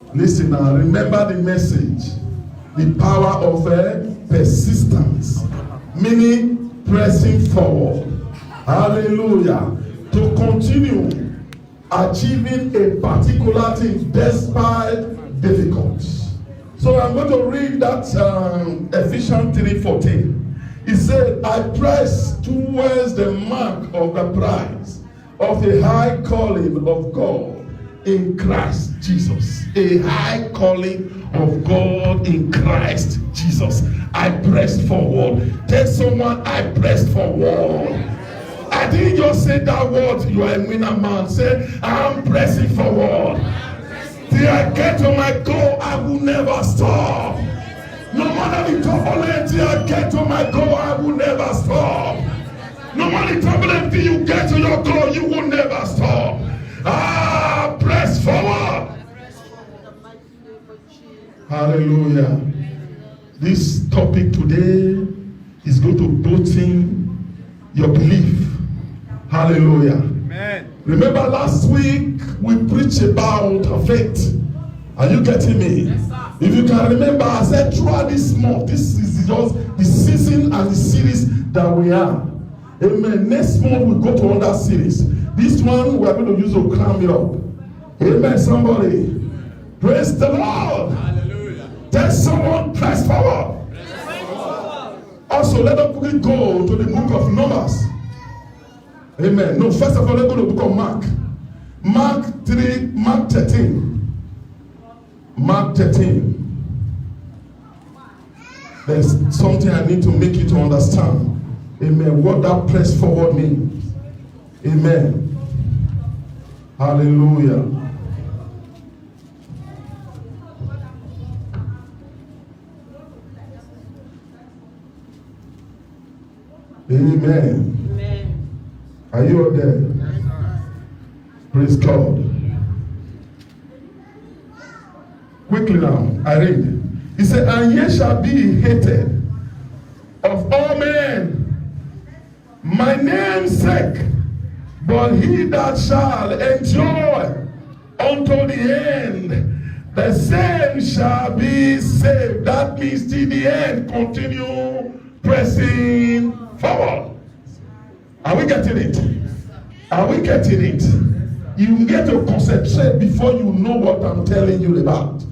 Listen now, remember the message. The power of persistence, meaning pressing forward. Hallelujah. To continue achieving a particular thing despite difficulties. So I'm going to read that Ephesians 3:14. He said, I press towards the mark of the prize of the high calling of God in Christ Jesus. A high calling of God in Christ Jesus. I press forward. Tell someone, I press forward. I didn't just say that word, you are a winner man. Say, I'm pressing forward. Till I get to my goal, I will never stop. No matter the turbulence, till I get to my goal, I will never stop. No matter the turbulence, till you get to your goal, you will never stop. Press forward. Hallelujah. This topic today is going to boosting your belief. Hallelujah. Amen. Remember last week we preached about faith. Are you getting me? Yes, sir. If you can remember, I said throughout this month, this is just the season and the series that we are. Amen. Next month we go to another series. This one we are going to use to cram it up. Amen. Somebody. Praise the Lord. Hallelujah. Tell someone, press forward. Press forward. Also, let us quickly go to the book of Numbers. Amen. No, first of all, let's go to the book of Mark. Mark 13. Mark 13. There's something I need to make you to understand. Amen. What that press forward means. Amen. Hallelujah. Amen. Amen. Are you out there? Praise God. Quickly now, I read. He said, and ye shall be hated of all men, my name's sake, but he that shall endure unto the end, the same shall be saved. That means till the end, continue pressing forward. Are we getting it? Are we getting it? You get to concentrate before you know what I'm telling you about.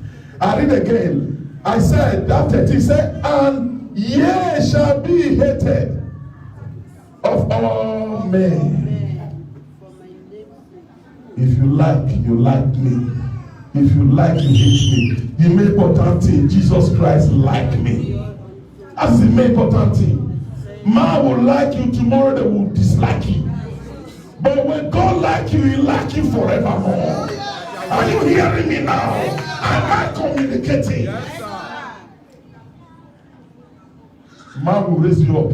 I read again. I said, that 13 said, and ye shall be hated of all men. If you like me. If you like, you hate me. The main important thing, Jesus Christ like me. That's the main important thing. Man will like you tomorrow, they will dislike you. But when God like you, he like you forevermore. Are you hearing me now? Am I communicating? Man will raise you up.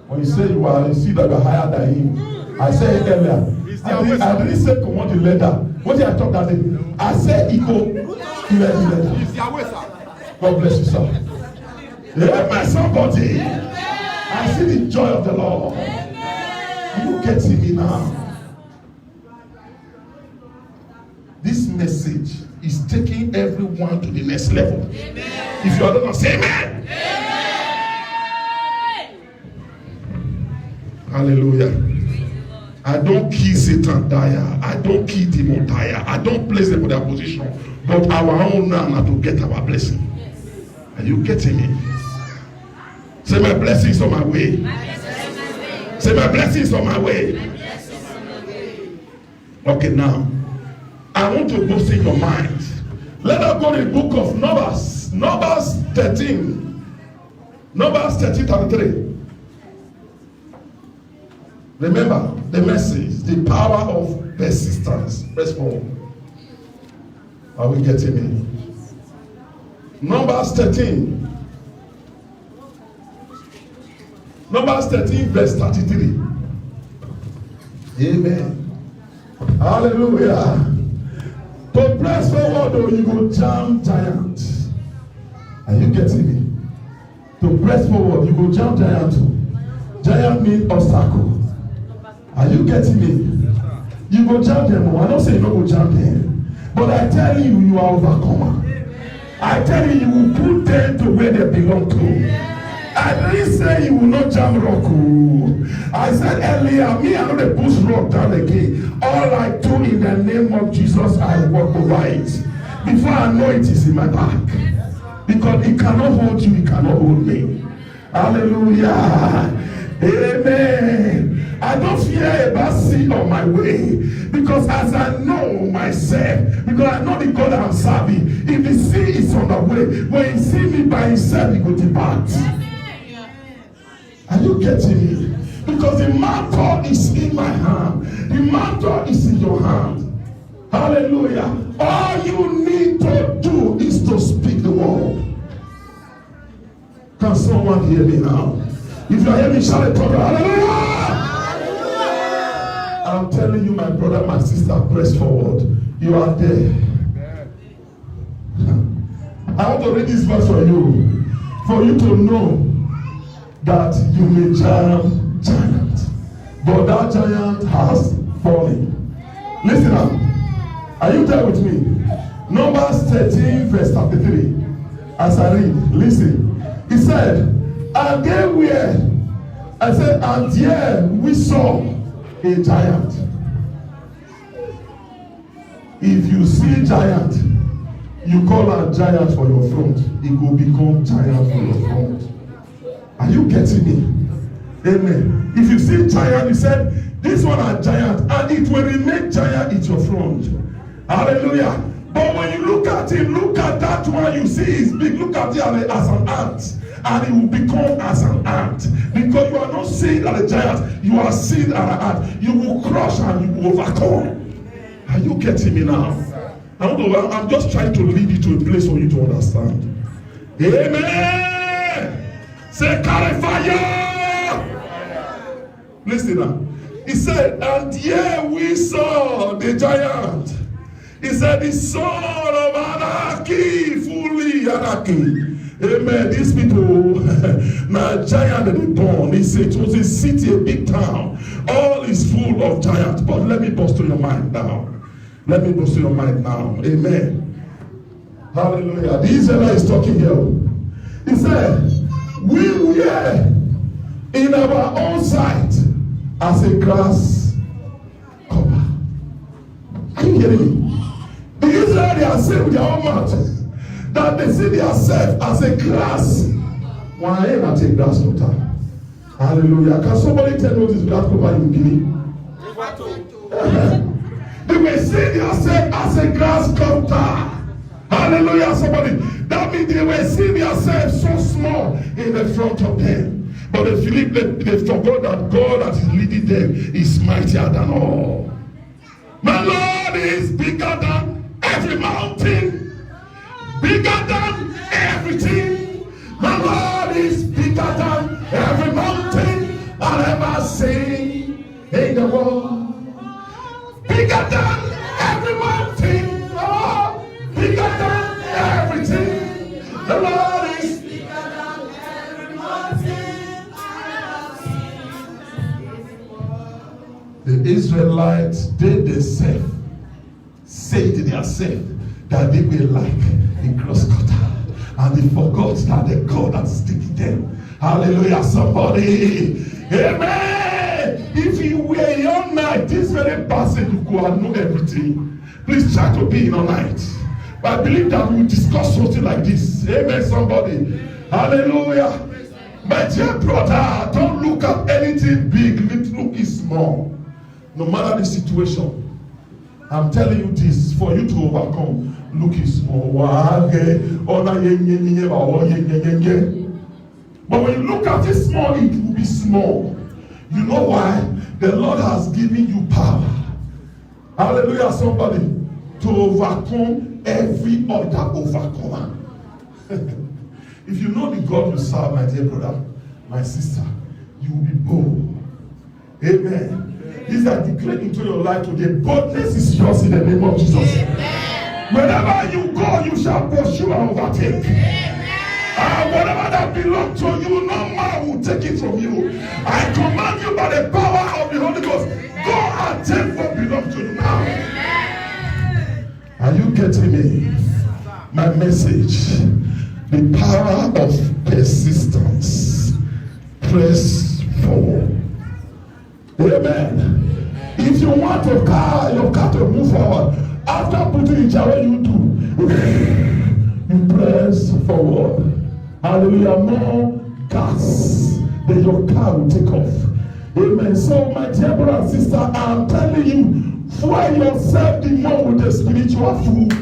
When you say you see that you are higher than him. I said earlier. I didn't say command the letter. What did I talk that day? I said equal to the letter. God bless you, sir. Amen, somebody. I see the joy of the Lord. You getting me now? This message is taking everyone to the next level. Amen. If you are not, say amen. Amen. Hallelujah. I don't kill Satan dire. I don't kill demon dire. I don't place them in their position. But our own now to get our blessing. Yes. Are you getting me? Say my blessings on my way. Say my blessings on my way. Okay, now I want to boost in your mind. Let us go to the book of Numbers. Numbers 13. Numbers 13:33. Remember the message, the power of persistence. Press forward. Are we getting it? Numbers 13. Numbers 13 verse 33. Amen. Hallelujah. To press forward, or you go jam giant. Are you getting me? To press forward, you go jam giant. Giant means obstacle. Are you getting me? You go jam them. I don't say you don't go jam them. But I tell you, you are overcomer. I tell you, you will put them to where they belong to. I didn't say you will not jam rock. I said earlier, me I know the push rock down again. All I do in the name of Jesus, I walk over it. Before I know it is in my back. Because it cannot hold you, it cannot hold me. Hallelujah. Amen. I don't fear about sin on my way. Because as I know myself, because I know the God I'm serving, if the sin is on the way, when he see me by himself, he will depart. Are you getting me? Because the mantle is in my hand. The mantle is in your hand. Hallelujah. All you need to do is to speak the word. Can someone hear me now? If you hear me, shout it. Hallelujah. I'm telling you, my brother, my sister, press forward. You are there. I want to read this verse for you to know that you may giant, but that giant has fallen. Listen up. Are you there with me? Numbers 13 verse 33. As I read, listen. He said, and they were, I said, and here we saw a giant. If you see giant, you call a giant for your front. It will become giant for your front. Are you getting me? Amen. If you see giant, you said, this one are giant, and it will remain giant in your front. Hallelujah. But when you look at him, look at that one you see is big. Look at it as an ant. And it will become as an ant. Because you are not seeing as a giant, you are seeing as an ant. You will crush and you will overcome. Are you getting me now? I'm just trying to lead you to a place for you to understand. Amen. Say, carry fire. Listen now. He said, and here we saw the giant. He said, the son of Anarchy, fully Anarchy. Amen. These people, now giant they born. He said it was a city, a big town. All is full of giants. But let me bust to your mind now. Let me bust to your mind now. Amen. Hallelujah. The Israelite is talking here. He said, we were in our own sight as a grass cover. Are you hearing me? The Israelites, they are saying with their own mouth that they see themselves as a grass. Why ain't I take grass cutter? Hallelujah. Can somebody tell me what is grass cover in Guinea? They may see themselves as a grass cutter. Hallelujah, somebody. That means they will see themselves so small in the front of them. But they forgot that God that is leading them is mightier than all. My Lord is bigger than every mountain. Bigger than everything. My Lord is bigger than every mountain I've ever seen in the world. Bigger than every mountain. Oh, bigger than everything. The Lord is bigger than every mountain I've ever seen. The Israelites, they themselves say to themselves that they were like a grass cutter, and they forgot that the God that is taking them. Hallelujah, somebody. Amen. If you were here all night, this very passage you go and know everything. Please try to be in all night. But I believe that we will discuss something like this. Amen, somebody. Hallelujah. My dear brother, don't look at anything big. Look is small. No matter the situation. I'm telling you this, for you to overcome, look is small. But when you look at it small, it will be small. You know why? The Lord has given you power. Hallelujah, somebody. To overcome every other overcomer. If you know the God you serve, my dear brother, my sister, you will be bold. Amen. These are declared into your life today. Boldness is yours in the name of Jesus. Amen. Wherever you go, you shall pursue and overtake. Whatever that belongs to you, no man will take it from you. I command you by the power of the Holy Ghost, go and take what belongs to you now. Amen. Are you getting me? My message, the power of persistence. Press forward. Amen. If you want your car to move forward, after putting it away, you do. You press forward. Hallelujah. More gas, then your car will take off. Amen. So, my dear brother and sister, I'm telling you, fuel yourself the more with the spiritual food.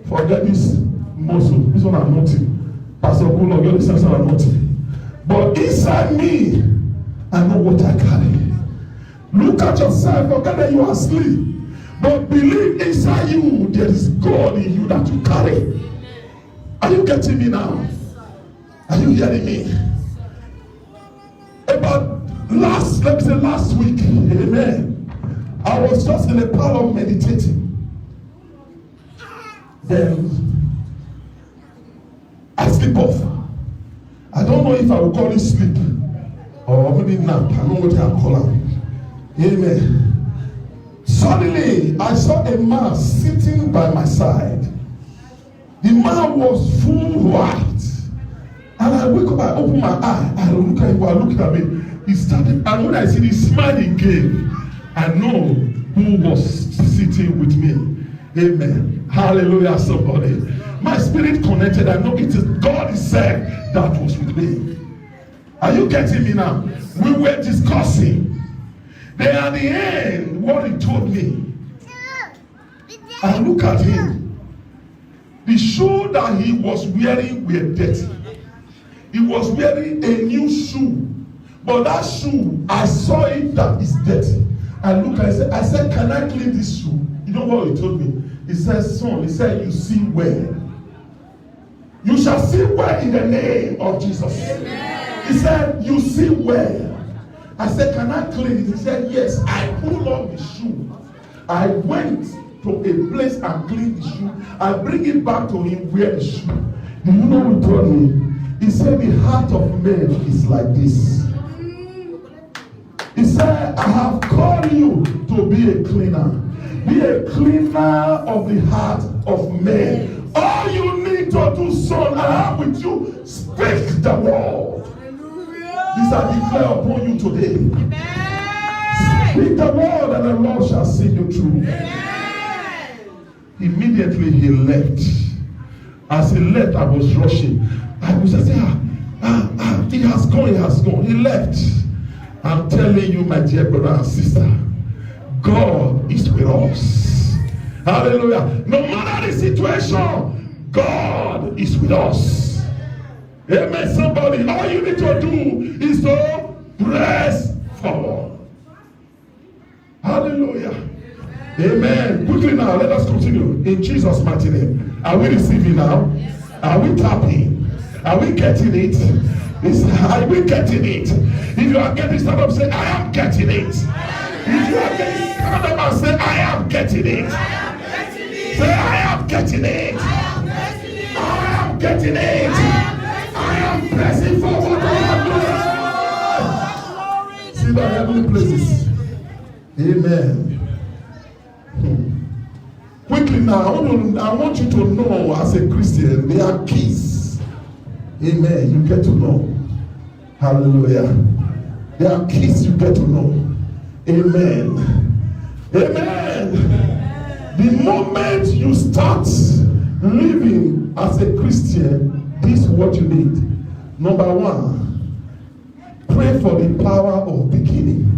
Forget this muscle. This one I'm nothing. Pastor Kulo, you're the sense I'm nothing. But inside me, I know what I carry. Look at yourself, forget that you are asleep. But believe inside you, there is God in you that you carry. Are you getting me now? Are you hearing me? About last week, amen, I was just in a parlor meditating. Then I sleep off. I don't know if I will call it sleep or maybe nap. I don't know what I call it. Amen. Suddenly, I saw a man sitting by my side. The man was full white. And I wake up, I open my eye, I look at him, while looking at me. He started, and when I see the smiling again, I know who was sitting with me. Amen. Hallelujah, somebody. My spirit connected. I know it is God Himself that was with me. Are you getting me now? We were discussing. Then at the end, what he told me, I look at him. The shoe that he was wearing were dirty. He was wearing a new shoe. But that shoe, I saw it that is dirty. I look at it, I said, can I clean this shoe? You know what he told me? He said, son, he said, you see well. You shall see well in the name of Jesus. Amen. He said, you see well. I said, can I clean it? He said, yes. I pulled on the shoe. I went to a place and cleaned the shoe. I bring it back to him, wear the shoe. Do you know what he told me? He said, the heart of man is like this. He said, I have called you to be a cleaner. Be a cleaner of the heart of men. All you need to do, son, I am with you. Speak the word. These are declared upon you today. Amen. Speak the word and the Lord shall see you through. Amen. Immediately he left. As he left, I was rushing. I was just saying, he has gone. He left. I'm telling you, my dear brother and sister, God is with us. Hallelujah. No matter the situation, God is with us. Amen. Somebody, all you need to do is to press forward. Hallelujah. Amen. Quickly now, let us continue. In Jesus' mighty name. Are we receiving now? Are we tapping? Are we getting it? Are we getting it? If you are getting, stand up and say, I am getting it. If you are getting, stand up and say, I am getting it. Say, I am getting it. I am getting it. I am pressing forward. See the heavenly places. Amen. Quickly now, I want you to know as a Christian, there are keys. Amen. You get to know. Hallelujah. There are keys you get to know. Amen. Amen. The moment you start living as a Christian, this is what you need. Number one, pray for the power of beginning.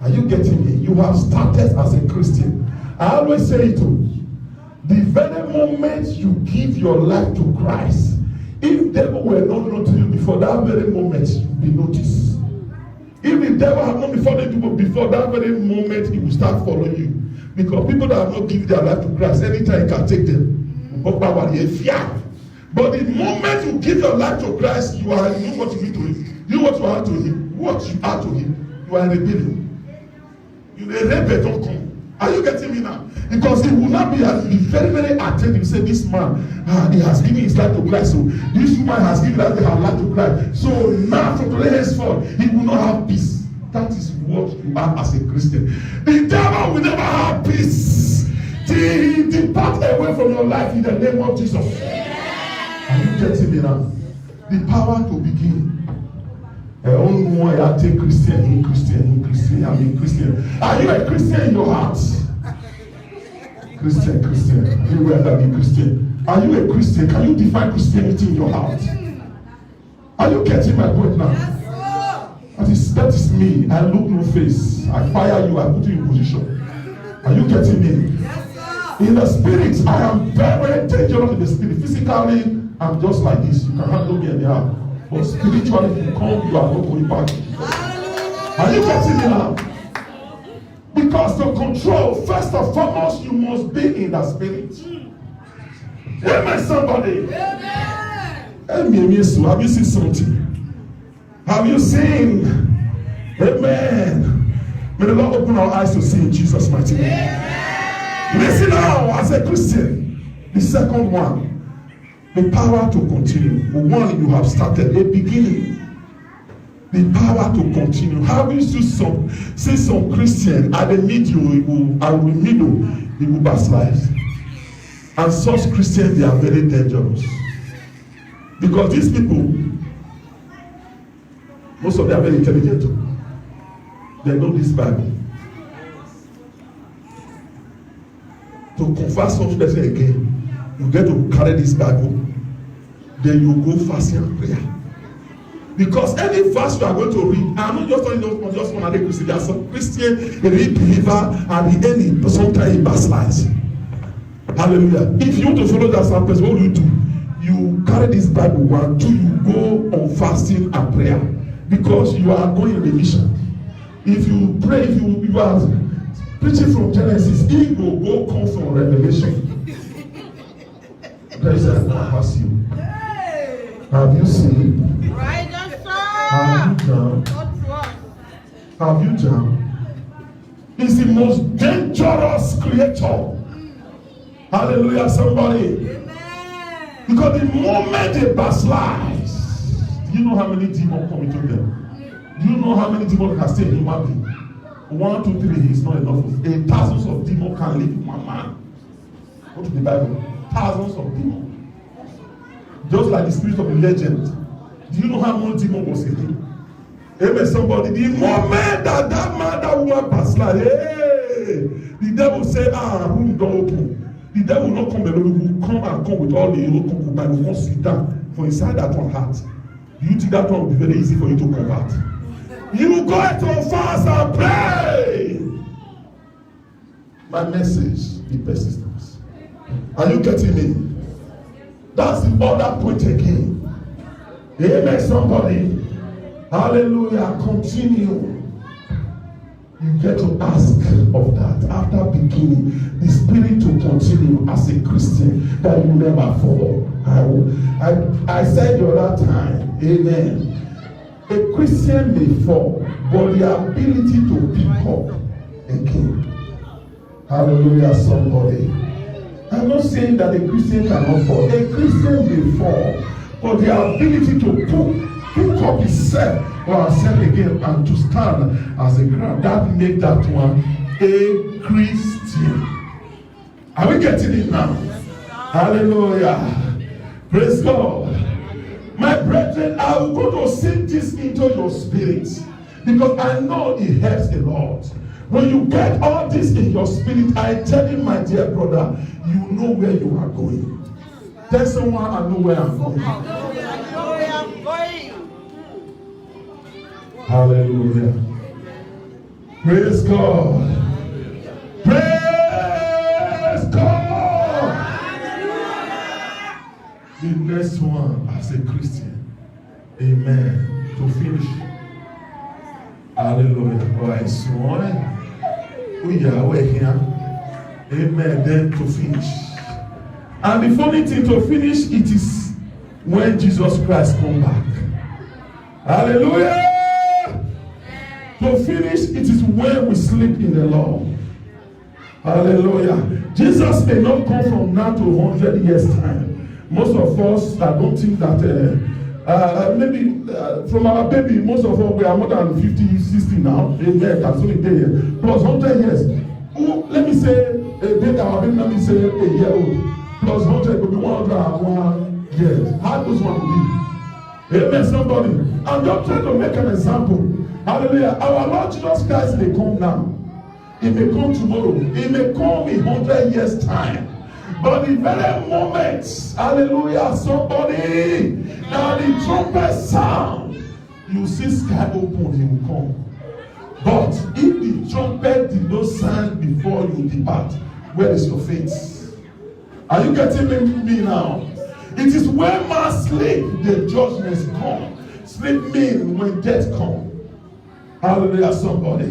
Are you getting me? You have started as a Christian. I always say it to you. The very moment you give your life to Christ, if devil were not known to you before that very moment, you'll be noticed. If the devil had known before that very moment, he will start following you. Because people that have not given their life to Christ, anytime you can take them. But the moment you give your life to Christ, you know what you need to him. You know what you are to him. What you are to him. You are a rebellion. You a rebel, don't come. Are you getting me now? Because he will not be very, very attentive. Say, this man, he has given his life to Christ. So this woman has given her life to Christ. So now from today henceforth, he will not have peace. That is what you are as a Christian. The devil will never have peace till he depart away from your life in the name of Jesus. Are you getting me now? The power to begin. I take Christian, I'm a Christian. Are you a Christian in your heart? Christian. Everywhere that be Christian. Are you a Christian? Can you define Christianity in your heart? Are you getting my point now? That is me. I look no face. I fire you. I put you in position. Are you getting me? In the spirit, I am very dangerous in the spirit. Physically, I'm just like this. You can handle me anyhow. But spiritually, if you come, you are not going back. Are you getting me now? Because to control, first and foremost, you must be in the spirit. Amen, somebody. Have you seen something? Have you seen? Amen. May the Lord open our eyes to see in Jesus' mighty name. Listen now, as a Christian. The second one, the power to continue. The one you have started, a beginning. The power to continue. Have you seen some Christian at the middle, he will backslide. And such Christians, they are very dangerous. Because these people, most of them are very intelligent. They know this Bible. To convert some person again, you get to carry this Bible, then you go fasting and prayer. Because any verse you are going to read, I'm not just talking just one other Christian. There are some Christian, a real believer, and the end, sometimes he backslides. Hallelujah. If you want to follow that same person, what do? You carry this Bible 1, 2, you go on fasting and prayer. Because you are going in remission. If you pray, if you are preaching from Genesis, he will go come from Revelation. Praise the Lord. Have you seen? Right, sir. Have you done? Have you done? He's the most dangerous creator. Hallelujah, somebody. Amen. Because the moment they backslide, do you know how many demons come into them? Do you know how many demons can stay in human being? 1, 2, 3 is not enough. Thousands of demons can live in one man. Go to the Bible. Thousands of demons. Just like the spirit of a legend. Do you know how many demons was in him? Amen, somebody. The moment that man, that woman backslide, hey, the devil say, room don't open. The devil will not come alone. He will come with all the concubines. He will sit down for inside that one heart. Do you think that one will be very easy for you to convert? You go to fast and pray. My message, be persistence. Are you getting me? That's the other point again. Amen, somebody. Hallelujah. Continue. You get to ask of that after beginning the spirit to continue as a Christian, that you never fall. I said the other time, amen. A Christian may fall, but the ability to pick up again. Hallelujah, somebody. I'm not saying that a Christian cannot fall. A Christian may fall, but the ability to pick up himself or herself again and to stand as a ground, that make that one a Christian. Are we getting it now? Hallelujah. Praise God. My brethren, I will go to sing this into your spirit, because I know it helps a lot. When you get all this in your spirit, I tell you, my dear brother, you know where you are going. Tell someone, I know where I'm going. I know where I'm going. Hallelujah. Praise God. Praise God. Hallelujah. The next one, as a Christian, amen, to finish. Hallelujah. All right, so we are here. Amen. Then to finish. And the funny thing to finish, it is when Jesus Christ come back. Hallelujah. To finish, it is when we sleep in the Lord. Hallelujah. Jesus may not come from now to 100 years time. Most of us, I don't think that maybe from our baby, most of us we are more than 50 60 now. Amen. That's only there. Plus 100 years. Who, let me say, a day that let me say a year old. Plus 100 will be 101 years. How those one will be? Amen, somebody. I'm just trying to make an example. Hallelujah. Our Lord Jesus Christ may come now. He may come tomorrow. He may come in 100 years' time. But the very moment, hallelujah, somebody, now the trumpet sound, you see sky open, he will come. But if the trumpet did not sound before you depart, where is your faith? Are you getting me now? It is when man sleep, the judgments come. Sleep means when death comes. Hallelujah, somebody.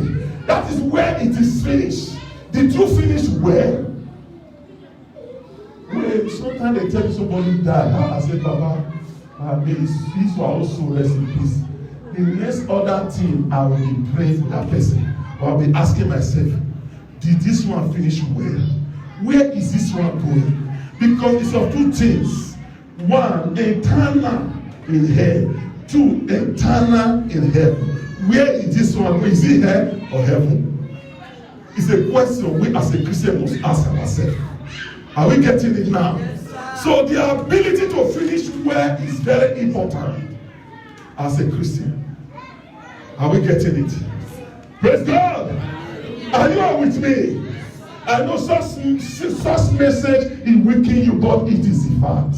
That is where it is finished. Did you finish where? Well, sometimes they tell you somebody died. I said, Baba, may his peace will also rest in peace. The next other thing I will be praying for that person. Or I'll be asking myself, did this one finish well? Where is this one going? Because it's of two things. One, eternal in hell. Two, eternal in heaven. Where is this one? Is it hell or heaven? It's a question we as a Christian must ask ourselves. Are we getting it now? Yes, so the ability to finish well is very important as a Christian. Are we getting it? Praise God. Are you all with me? I know such message is weakening you, but it is the fact.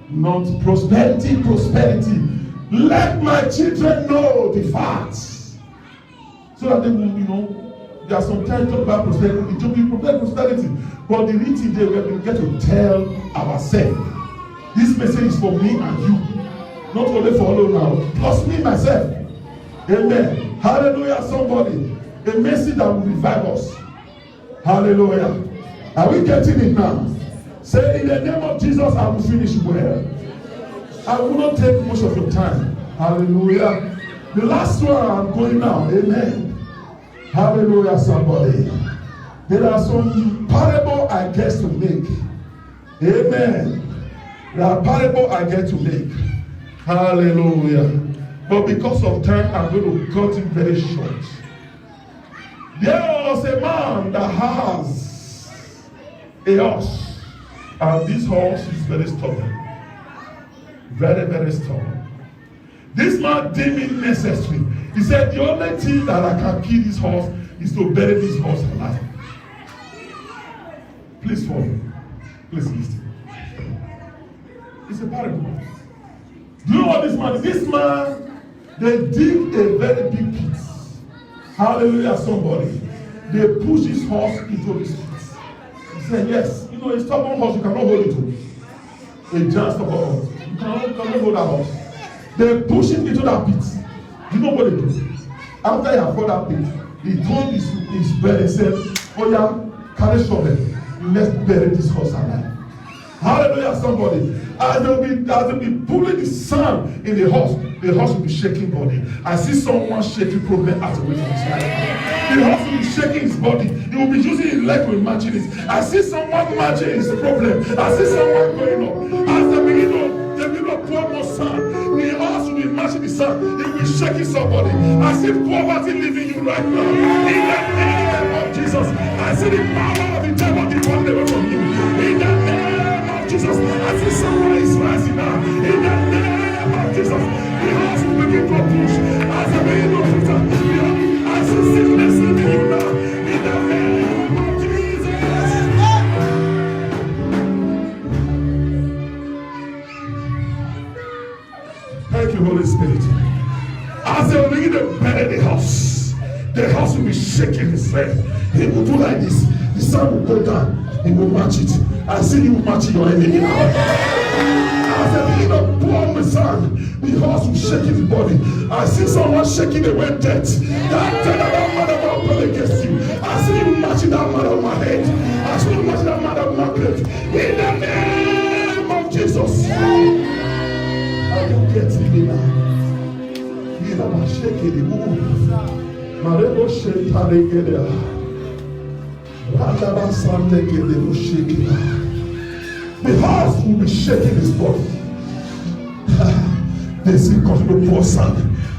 Not prosperity. Let my children know the facts. So that they will, there are some times talk about prosperity. It will be prosperity. But the real thing there, we get to tell ourselves. This message is for me and you. Not only for all now. Plus me, myself. Amen. Hallelujah, somebody. A message that will revive us. Hallelujah. Are we getting it now? Say, in the name of Jesus, I will finish well. I will not take much of your time. Hallelujah. The last one I'm going now. Amen. Hallelujah, somebody. There are some parable I get to make. Amen. There are parable I get to make. Hallelujah. But because of time, I'm going to cut it very short. There was a man that has a horse. And this horse is very stubborn. Very, very stubborn. This man deemed it necessary. He said, the only thing that I can kill this horse is to bury this horse alive. Please follow. Please listen. It's a parable. Do you know what this man is? This man, they dig a very big pit. Hallelujah, somebody. They push his horse into this pit. He said, yes, a stubborn horse, you cannot hold it to. A giant stubborn horse. You cannot hold that horse. They push him into that pit. You know what they do? After he had fought that pit, he told his bed and said, oh yeah, carry shovel. Let's bury this horse alive. Hallelujah, somebody. As they'll be pulling the sand in the horse will be shaking body. I see someone shaking problem out away from his life. The horse will be shaking his body. He will be using his leg to imagine it. I see someone matching his problem. I see someone going up. As they begin to pour more sand, the horse will be matching the sand. He will be shaking somebody. I see poverty leaving you right now. In the name of Jesus, I see the power of the devil departing away from you. In the name of Jesus, I see someone is rising now. In the name of Jesus, the horse will begin to push. As they begin to push, I see sickness leaving you now. In the name of Jesus. Thank you, Holy Spirit. As they will begin to bury the horse will be shaking his head. He will do like this. The sun will go down. He will match it. I see you matching your enemy now. As they begin to pour on the sand, the horse will shake his body. I see someone shaking away death. That man will pull against you. I see you matching that man on my head. I see you matching that man on my grave. In the name of Jesus. I can get me now. I'm shaking the moon. Marebo Shentare Gedea. Randaba Sante Gedeo shaking. The horse will be shaking his body. They see continue to pour sand.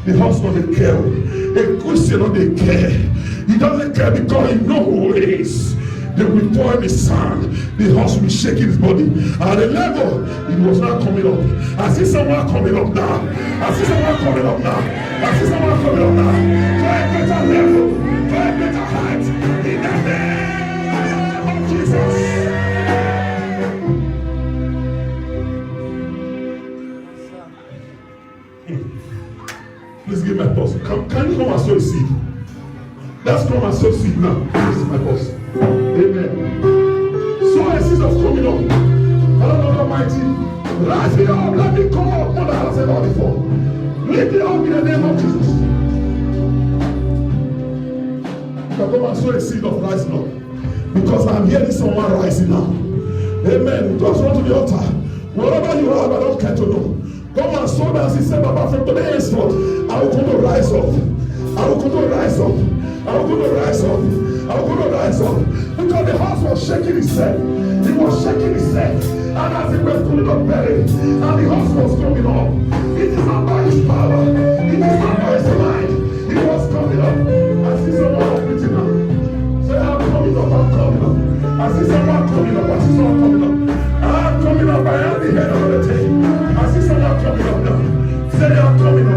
The horse doesn't care. A Christian doesn't care. He doesn't care because he knows who he is. They will pour him his sand. The horse will be shaking his body. At the level, it was not coming up. I see someone coming up now. I see someone coming up now. I see someone coming up now. To a better level. To a better height. In the name of Jesus. Please give my boss. Can you come and sow a seed? Let's come and sow a seed now. This is my boss. Amen. So a seed of coming up. Father God Almighty, rise me up. Let me come up more than I said all before. Lift me up in the name of Jesus. Now come and sow a seed of rising up. Because I'm hearing someone rising now. Amen. Just run to the altar. Whatever you have, I don't care to know. Come and sow as he said, Baba, from today henceforth, I will come to rise up. I will come to rise up. I will come to rise up. I will come to rise up. Because the horse was shaking his head. He was shaking his head. And as he went through the belly, and the horse was coming up. It is not by his power. It is not by his mind. He was coming up. I see someone up with you now. Say, I'm coming up. I'm coming up. I see someone coming up. I see someone coming up. I'm coming up. I am the head of the team. I see someone coming up now. Say, I'm coming up.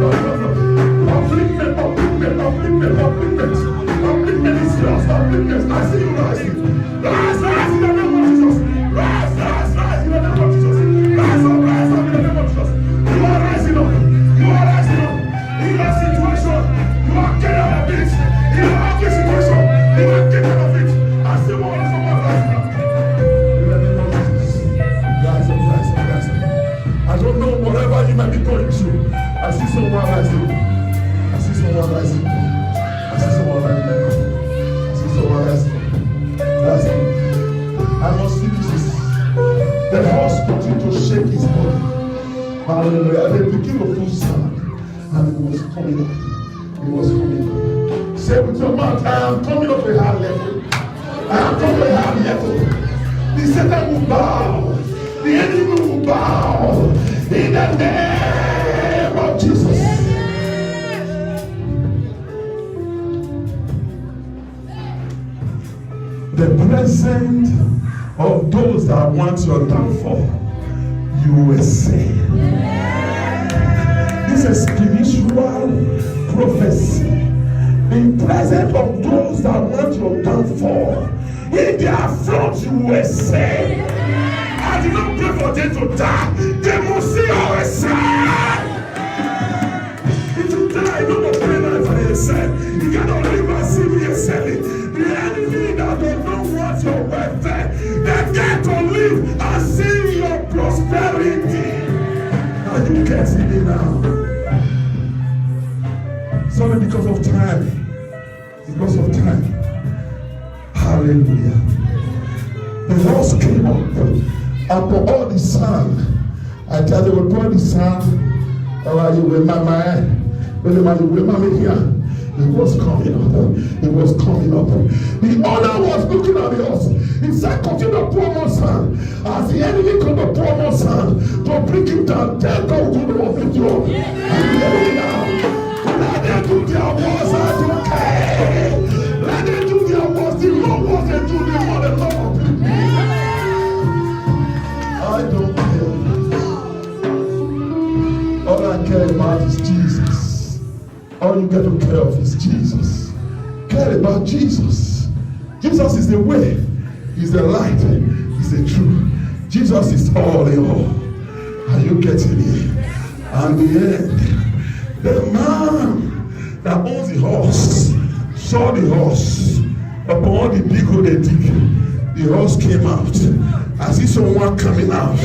Upliftment, upliftment, upliftment, upliftment. Upliftment is lost. Upliftment. I see you rising. Rise, rise in the name of Jesus. Rise, rise, rise in the name of Jesus. Rise up in the name of Jesus. You are rising up. You are rising up. In your situation, you are getting out of it. In your ugly situation, you are getting out of it. I see one of someone rising up. In the name of Jesus. Rise up, rise up, rise up. I don't know whatever you might be going through. I see someone rising. I see someone rising. I see someone rising. I see someone rising. Rising. I must finish this. The horse continued to shake his body. Hallelujah. They begin to pull sand. And it was coming up. It was coming up. Say with your mouth, I am coming up a high level. I am coming up a high level. The Satan will bow. The enemy will bow. In the name of Jesus. The presence of those that want your downfall, you will say. This is spiritual prophecy. In presence of those that want your downfall, in their front you will say. I did not pray for them to die. They must see our side. If you die, no more prayer for yourself. You cannot live and see me yourself. The enemy that they don't want your welfare, they get to live and see your prosperity. And you can't see me now. Sorry, because of time. Because of time. Hallelujah. The horse came up. And for all the sand, I tell you, we pour the sand. You will my here. It was coming up. It was coming up. The owner was looking at the horse. He said, continue to pour more sand. As the enemy come to pour more sand to bring him down, tell God who will uplift you up. And the enemy now, let them do their worst. I don't care. Let them do their worst. The Lord wants them to do the more the Lord uplift me. I don't care. All I care about is Jesus. All you get to care of is Jesus. Care about Jesus. Jesus is the way. He's the light. He's the truth. Jesus is all in all. Are you getting it? And the end, the man that owns the horse saw the horse upon the big hole they dig. The horse came out. I see someone coming out.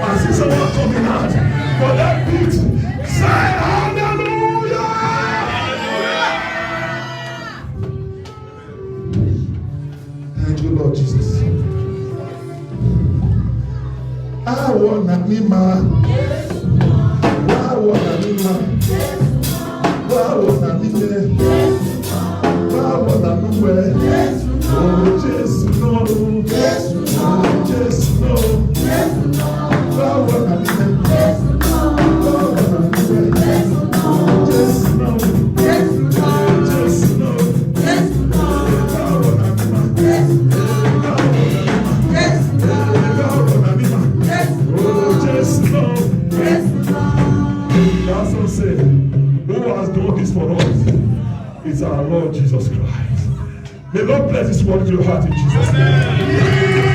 I see someone coming out. For that beat, say hallelujah! Thank you, Lord Jesus. I want a man. I want a man. I want a man. I want a man. Oh, just know. Oh, just know. I want a man. say, who has done this for us? It's our Lord Jesus Christ. May Lord bless this word to your heart in Jesus' name.